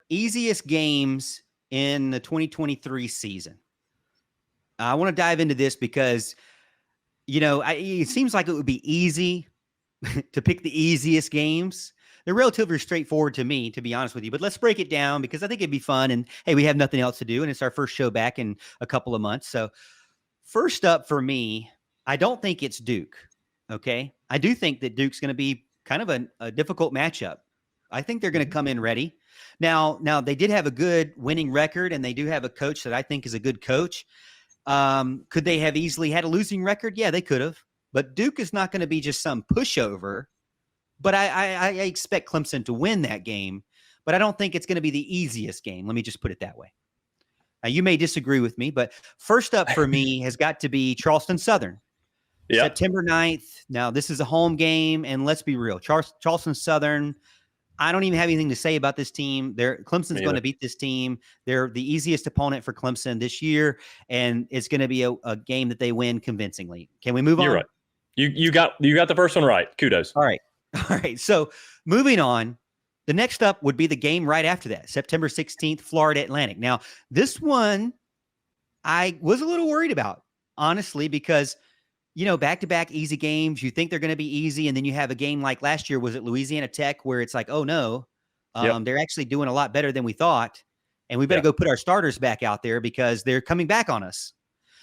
easiest games in the 2023 season. I want to dive into this because, it seems like it would be easy to pick the easiest games. They're relatively straightforward to me, to be honest with you. But let's break it down because I think it'd be fun. And hey, we have nothing else to do. And it's our first show back in a couple of months. So first up for me, I don't think it's Duke. Okay. I do think that Duke's going to be kind of a difficult matchup. I think they're going to come in ready. Now they did have a good winning record and they do have a coach that I think is a good coach. Could they have easily had a losing record? Yeah, they could have. But Duke is not going to be just some pushover. But I expect Clemson to win that game. But I don't think it's going to be the easiest game. Let me just put it that way. Now, you may disagree with me, but first up for me has got to be Charleston Southern. Yep. September 9th. Now, this is a home game, and let's be real. Charleston Southern, I don't even have anything to say about this team. Clemson's going to beat this team. They're the easiest opponent for Clemson this year, and it's going to be a game that they win convincingly. Can we move on? You're right. You got the first one right. Kudos. All right. So moving on, the next up would be the game right after that, September 16th, Florida Atlantic. Now, this one I was a little worried about, honestly, because, back-to-back easy games, you think they're going to be easy, and then you have a game like last year, was it Louisiana Tech, where it's like, oh, no, they're actually doing a lot better than we thought, and we better go put our starters back out there because they're coming back on us.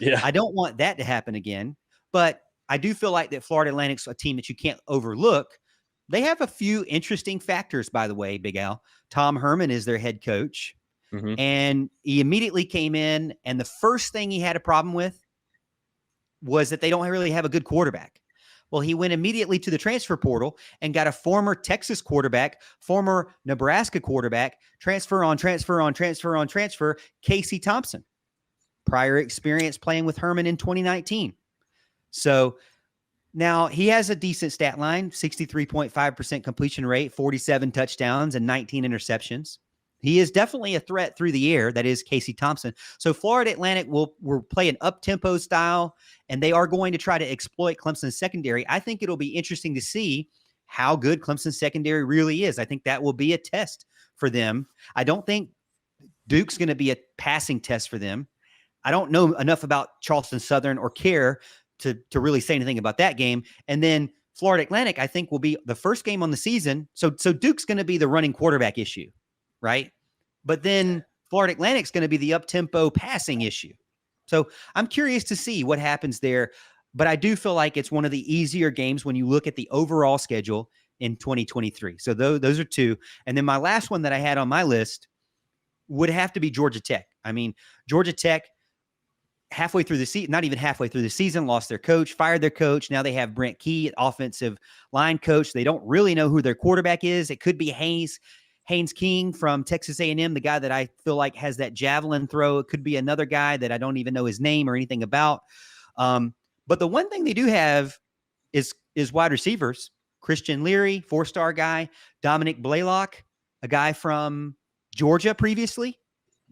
Yeah, I don't want that to happen again, but I do feel like that Florida Atlantic's a team that you can't overlook. They have a few interesting factors, by the way, Big Al. Tom Herman is their head coach, and he immediately came in, and the first thing he had a problem with was that they don't really have a good quarterback. Well, he went immediately to the transfer portal and got a former Texas quarterback, former Nebraska quarterback, transfer, Casey Thompson. Prior experience playing with Herman in 2019. So now he has a decent stat line, 63.5% completion rate, 47 touchdowns, and 19 interceptions. He is definitely a threat through the air. That is Casey Thompson. So Florida Atlantic will play an up-tempo style, and they are going to try to exploit Clemson's secondary. I think it'll be interesting to see how good Clemson's secondary really is. I think that will be a test for them. I don't think Duke's going to be a passing test for them. I don't know enough about Charleston Southern or care to really say anything about that game. And then Florida Atlantic, I think, will be the first game on the season. So Duke's going to be the running quarterback issue, right? But then Florida Atlantic's going to be the up-tempo passing issue. So I'm curious to see what happens there. But I do feel like it's one of the easier games when you look at the overall schedule in 2023. So those are two. And then my last one that I had on my list would have to be Georgia Tech. I mean, Georgia Tech, halfway through the season, not even halfway through the season, lost their coach, fired their coach. Now they have Brent Key, offensive line coach. They don't really know who their quarterback is. It could be Haynes King from Texas A&M, the guy that I feel like has that javelin throw. It could be another guy that I don't even know his name or anything about. But the one thing they do have is wide receivers. Christian Leary, 4-star guy. Dominic Blaylock, a guy from Georgia previously,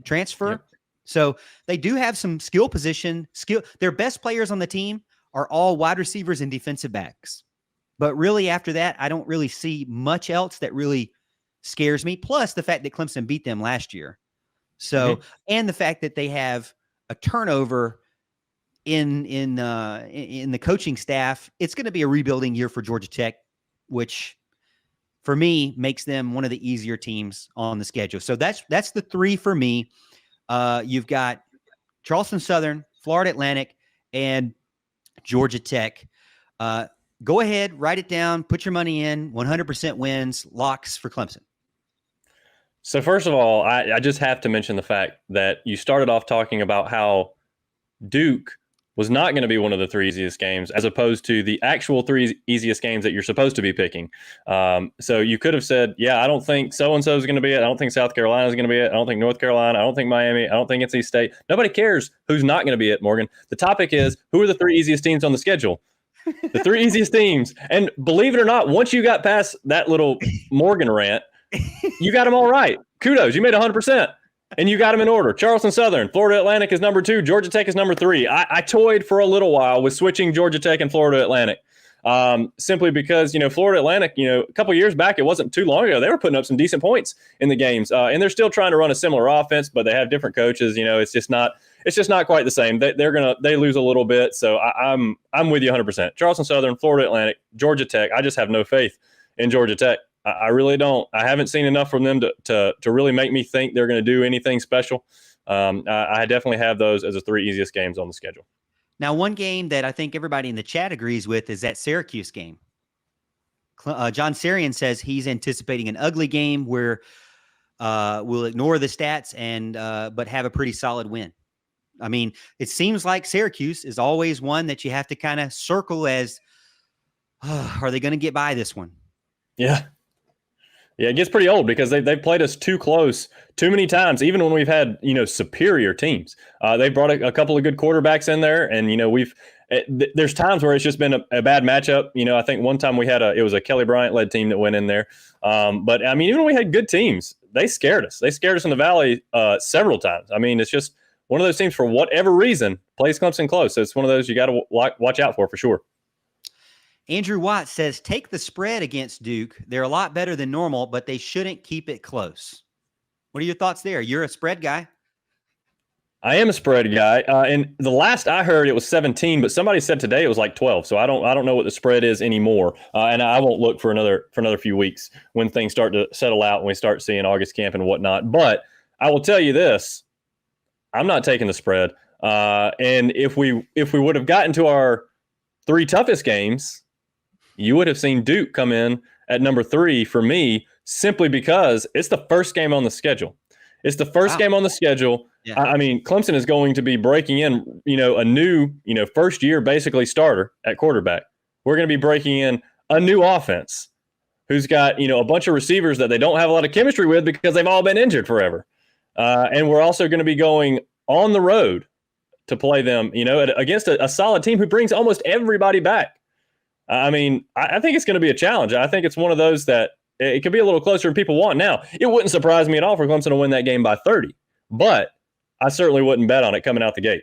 transfer. Yep. So they do have some skill. Their best players on the team are all wide receivers and defensive backs. But really after that, I don't really see much else that really scares me. Plus the fact that Clemson beat them last year. So, and the fact that they have a turnover in the coaching staff. It's going to be a rebuilding year for Georgia Tech, which for me makes them one of the easier teams on the schedule. So that's the three for me. You've got Charleston Southern, Florida Atlantic, and Georgia Tech. Go ahead, write it down, put your money in, 100% wins, locks for Clemson. So first of all, I just have to mention the fact that you started off talking about how Duke was not going to be one of the three easiest games as opposed to the actual three easiest games that you're supposed to be picking. So you could have said, yeah, I don't think so-and-so is going to be it. I don't think South Carolina is going to be it. I don't think North Carolina. I don't think Miami. I don't think NC State. Nobody cares who's not going to be it, Morgan. The topic is, who are the three easiest teams on the schedule? The three easiest teams. And believe it or not, once you got past that little Morgan rant, you got them all right. Kudos. You made 100%. And you got them in order. Charleston Southern, Florida Atlantic is number 2. Georgia Tech is number 3. I toyed for a little while with switching Georgia Tech and Florida Atlantic. simply because, Florida Atlantic, a couple of years back, it wasn't too long ago, they were putting up some decent points in the games, and they're still trying to run a similar offense, but they have different coaches. It's just not quite the same. They lose a little bit. So I'm with you 100%. Charleston Southern, Florida Atlantic, Georgia Tech. I just have no faith in Georgia Tech. I really don't. I haven't seen enough from them to really make me think they're going to do anything special. I definitely have those as the 3 easiest games on the schedule. Now, one game that I think everybody in the chat agrees with is that Syracuse game. John Sarian says he's anticipating an ugly game where we'll ignore the stats but have a pretty solid win. I mean, it seems like Syracuse is always one that you have to kind of circle as, are they going to get by this one? Yeah. Yeah, it gets pretty old because they've played us too close too many times, even when we've had, superior teams. They've brought a couple of good quarterbacks in there, and, there's times where it's just been a bad matchup. I think one time it was a Kelly Bryant-led team that went in there. But, I mean, even when we had good teams, they scared us. They scared us in the Valley several times. I mean, it's just one of those teams, for whatever reason, plays Clemson close. So it's one of those you got to watch out for sure. Andrew Watt says, take the spread against Duke. They're a lot better than normal, but they shouldn't keep it close. What are your thoughts there? You're a spread guy. I am a spread guy. And the last I heard, it was 17, but somebody said today it was like 12. So I don't know what the spread is anymore. And I won't look for another few weeks when things start to settle out and we start seeing August camp and whatnot. But I will tell you this, I'm not taking the spread. And if we would have gotten to our 3 toughest games, you would have seen Duke come in at number 3 for me, simply because it's the first game on the schedule. It's the first game on the schedule. Yeah. I mean, Clemson is going to be breaking in, a new, first year basically starter at quarterback. We're going to be breaking in a new offense who's got, a bunch of receivers that they don't have a lot of chemistry with because they've all been injured forever. And we're also going to be going on the road to play them, against a solid team who brings almost everybody back. I mean, I think it's going to be a challenge. I think it's one of those that it could be a little closer than people want. Now, it wouldn't surprise me at all for Clemson to win that game by 30, but I certainly wouldn't bet on it coming out the gate.